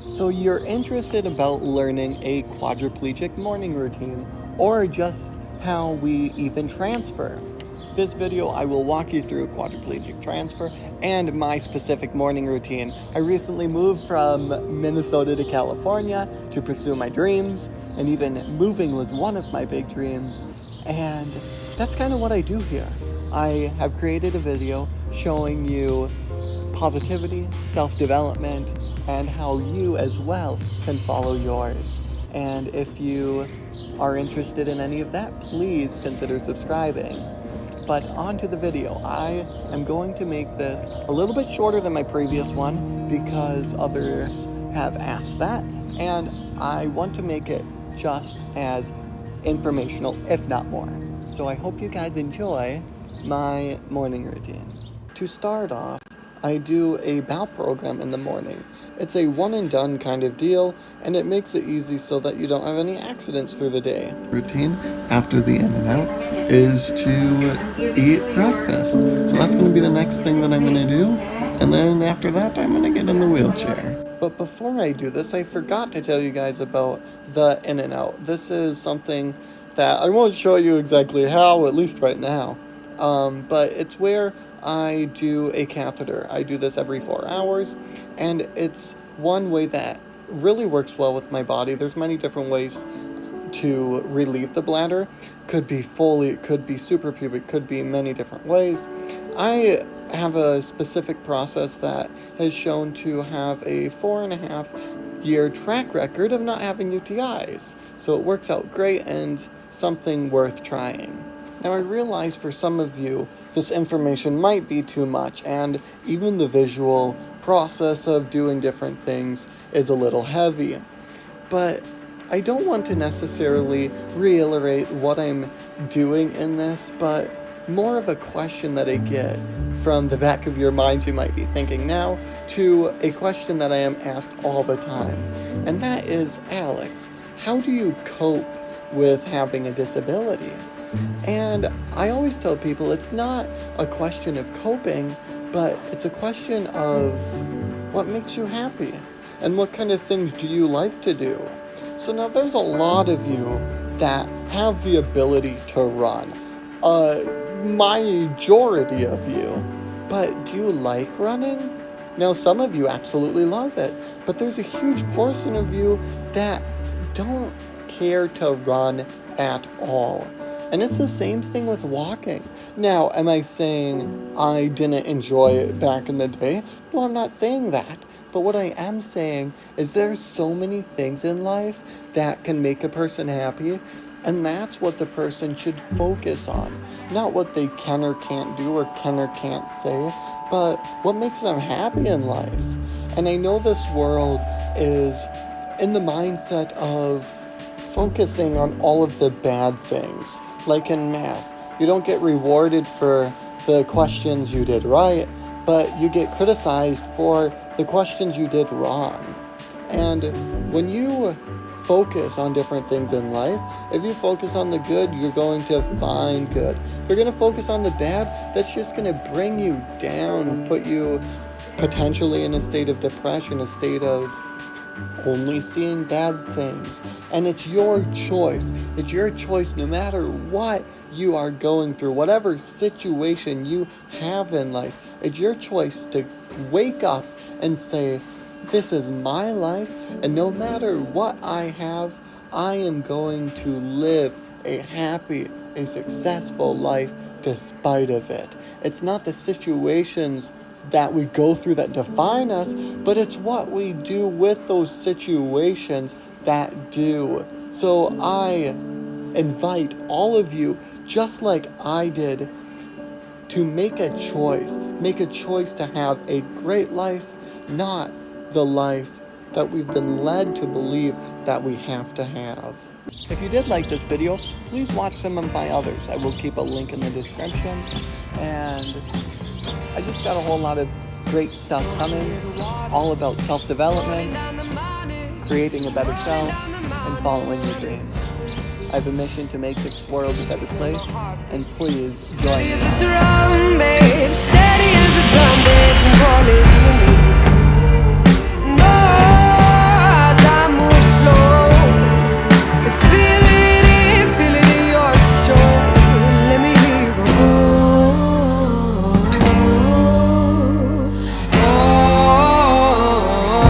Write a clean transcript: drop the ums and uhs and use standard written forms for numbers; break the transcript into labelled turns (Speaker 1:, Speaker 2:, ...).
Speaker 1: So you're interested about learning a quadriplegic morning routine, or just how we even transfer. This video I will walk you through quadriplegic transfer and my specific morning routine. I recently moved from Minnesota to California to pursue my dreams, and even moving was one of my big dreams, and that's kind of what I do here. I have created a video showing you positivity, self-development, and how you as well can follow yours. And if you are interested in any of that, please consider subscribing. But on to the video. I am going to make this a little bit shorter than my previous one because others have asked that, and I want to make it just as informational, if not more. So I hope you guys enjoy my morning routine. To start off, I do a bow program in the morning. It's a one and done kind of deal, and it makes it easy so that you don't have any accidents through the day. Routine after the in and out is to eat breakfast. So that's going to be the next thing that I'm going to do, and then after that I'm going to get in the wheelchair. But before I do this, I forgot to tell you guys about the in and out. This is something that I won't show you exactly how, at least right now, but it's where I do a catheter. I do this every 4 hours, and it's one way that really works well with my body. There's many different ways to relieve the bladder. Could be fully, it could be suprapubic, could be many different ways. I have a specific process that has shown to have a 4.5-year track record of not having UTIs. So it works out great and something worth trying. Now, I realize for some of you, this information might be too much, and even the visual process of doing different things is a little heavy. But I don't want to necessarily reiterate what I'm doing in this, but more of a question that I get from the back of your minds you might be thinking now, to a question that I am asked all the time. And that is, Alex, how do you cope with having a disability? And I always tell people it's not a question of coping, but it's a question of what makes you happy and what kind of things do you like to do. So now there's a lot of you that have the ability to run, majority of you, but do you like running? Now some of you absolutely love it, but there's a huge portion of you that don't care to run at all. And it's the same thing with walking. Now, am I saying I didn't enjoy it back in the day? No, I'm not saying that. But what I am saying is there's so many things in life that can make a person happy, and that's what the person should focus on. Not what they can or can't do or can or can't say, but what makes them happy in life. And I know this world is in the mindset of focusing on all of the bad things. Like in math, you don't get rewarded for the questions you did right, but you get criticized for the questions you did wrong. And when you focus on different things in life, if you focus on the good, you're going to find good. If you're going to focus on the bad, that's just going to bring you down, put you potentially in a state of depression, a state of only seeing bad things. And it's your choice. It's your choice no matter what you are going through, whatever situation you have in life. It's your choice to wake up and say, this is my life, and no matter what I have, I am going to live a happy, a successful life despite of it. It's not the situations that we go through that define us, but it's what we do with those situations that do. So I invite all of you, just like I did, to make a choice to have a great life, not the life that we've been led to believe that we have to have. If you did like this video, please watch some of my others. I will keep a link in the description, and I just got a whole lot of great stuff coming, all about self-development, creating a better self, and following your dreams. I have a mission to make this world a better place, and please join me.